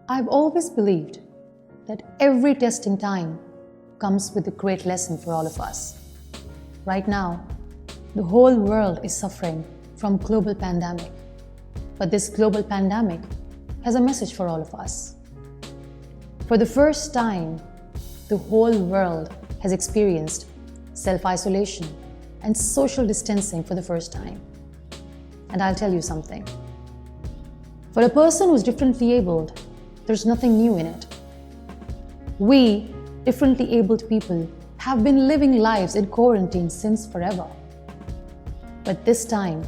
I've always believed that every testing time comes with a great lesson for all of us. Right now, the whole world is suffering from global pandemic. But this global pandemic has a message for all of us. For the first time, the whole world has experienced self-isolation and social distancing for the first time. And I'll tell you something. For a person who's differently abled, there's nothing new in it. We, differently abled people, have been living lives in quarantine since forever. But this time,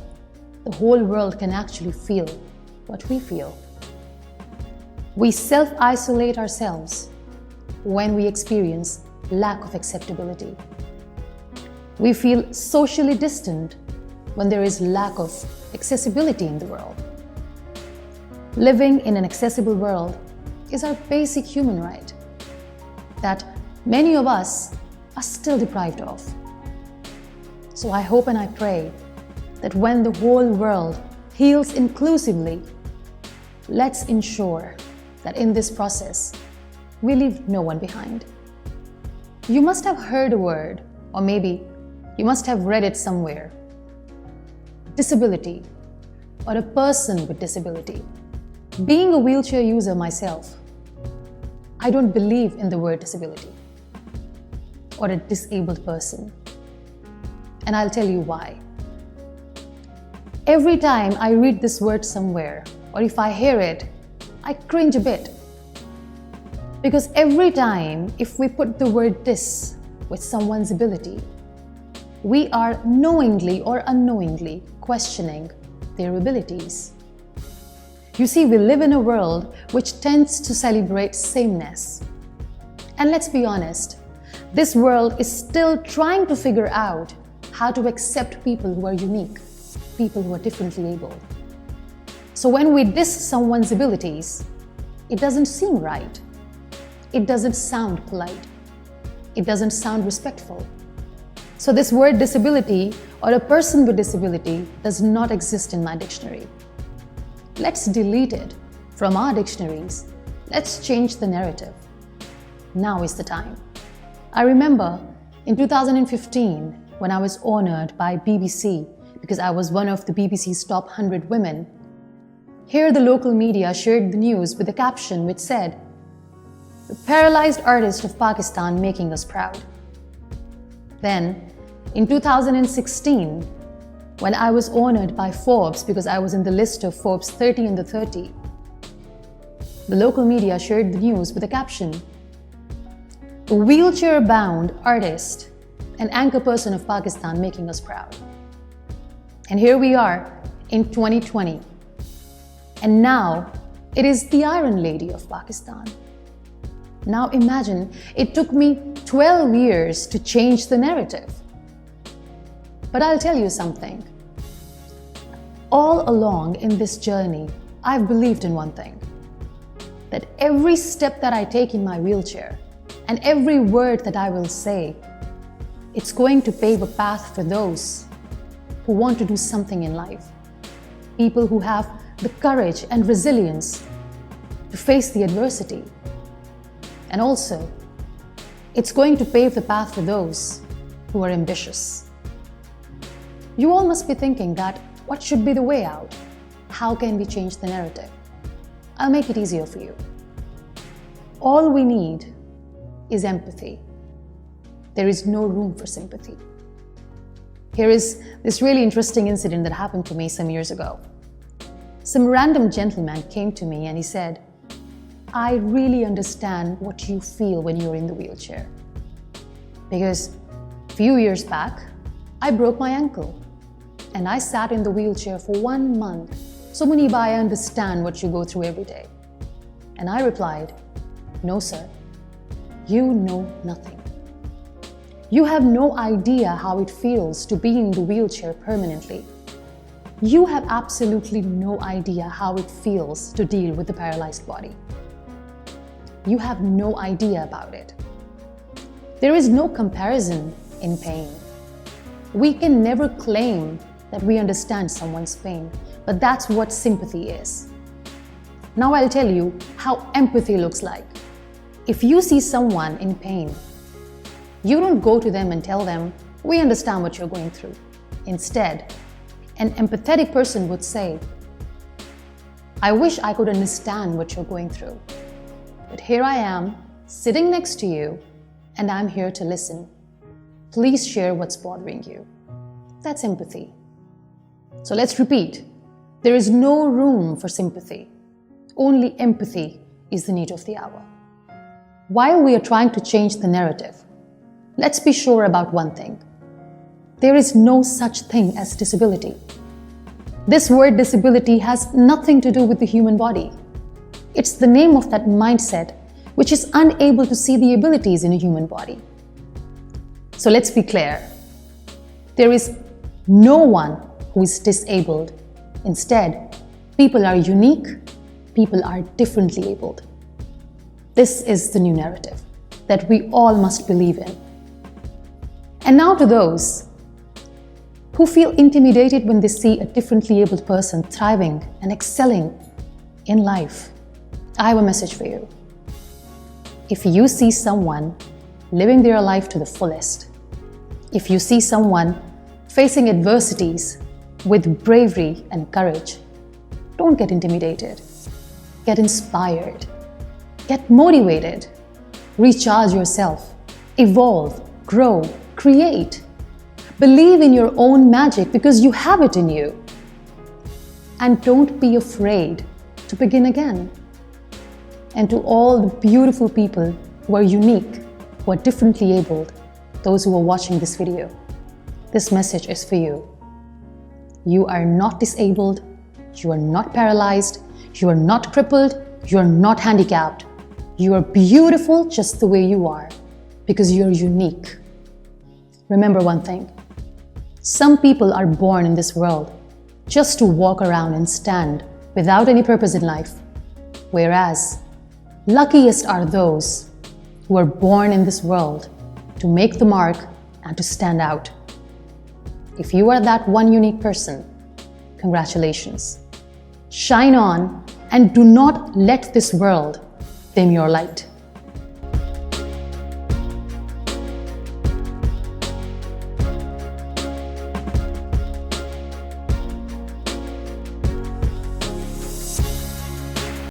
the whole world can actually feel what we feel. We self-isolate ourselves when we experience lack of acceptability. We feel socially distant when there is lack of accessibility in the world. Living in an accessible world is our basic human right that many of us are still deprived of. So I hope and I pray that when the whole world heals inclusively, let's ensure that in this process, we leave no one behind. You must have heard a word, or maybe you must have read it somewhere. Disability, or a person with disability. Being a wheelchair user myself, I don't believe in the word disability or a disabled person. And I'll tell you why. Every time I read this word somewhere, or if I hear it, I cringe a bit. Because every time, if we put the word dis with someone's ability, we are knowingly or unknowingly questioning their abilities. You see, we live in a world which tends to celebrate sameness. And let's be honest, this world is still trying to figure out how to accept people who are unique, people who are differently abled. So when we diss someone's abilities, it doesn't seem right. It doesn't sound polite. It doesn't sound respectful. So this word disability or a person with disability does not exist in my dictionary. Let's delete it from our dictionaries. Let's change the narrative. Now is the time. I remember in 2015 when I was honored by BBC because I was one of the BBC's top 100 women. Here the local media shared the news with a caption which said, "The paralyzed artist of Pakistan making us proud." Then, in 2016, when I was honored by Forbes because I was in the list of Forbes 30 under 30, the local media shared the news with a caption, "A wheelchair-bound artist and anchor person of Pakistan making us proud." And here we are in 2020. And now it is the Iron Lady of Pakistan. Now imagine, it took me 12 years to change the narrative. But I'll tell you something. All along in this journey, I've believed in one thing. That every step that I take in my wheelchair and every word that I will say, it's going to pave a path for those who want to do something in life. People who have the courage and resilience to face the adversity. And also, it's going to pave the path for those who are ambitious. You all must be thinking that what should be the way out? How can we change the narrative? I'll make it easier for you. All we need is empathy. There is no room for sympathy. Here is this really interesting incident that happened to me some years ago. Some random gentleman came to me and he said, "I really understand what you feel when you're in the wheelchair. Because a few years back, I broke my ankle and I sat in the wheelchair for 1 month. So Muniba, I understand what you go through every day." And I replied, "No, sir, you know nothing. You have no idea how it feels to be in the wheelchair permanently. You have absolutely no idea how it feels to deal with the paralyzed body. You have no idea about it. There is no comparison in pain. We can never claim that we understand someone's pain, but that's what sympathy is. Now I'll tell you how empathy looks like. If you see someone in pain, you don't go to them and tell them, "We understand what you're going through." Instead, an empathetic person would say, "I wish I could understand what you're going through, but here I am, sitting next to you, and I'm here to listen. Please share what's bothering you." That's empathy. So let's repeat. There is no room for sympathy. Only empathy is the need of the hour. While we are trying to change the narrative, let's be sure about one thing. There is no such thing as disability. This word disability has nothing to do with the human body. It's the name of that mindset which is unable to see the abilities in a human body. So let's be clear. There is no one who is disabled. Instead, people are unique, people are differently abled. This is the new narrative that we all must believe in. And now to those who feel intimidated when they see a differently abled person thriving and excelling in life, I have a message for you. If you see someone living their life to the fullest, if you see someone facing adversities with bravery and courage, don't get intimidated. Get inspired. Get motivated. Recharge yourself. Evolve, grow, create. Believe in your own magic because you have it in you. And don't be afraid to begin again. And to all the beautiful people who are unique, who are differently abled, those who are watching this video, this message is for you. You are not disabled, you are not paralyzed, you are not crippled, you are not handicapped. You are beautiful just the way you are, because you are unique. Remember one thing. Some people are born in this world just to walk around and stand without any purpose in life, whereas luckiest are those who are born in this world to make the mark and to stand out. If you are that one unique person, congratulations. Shine on and do not let this world dim your light.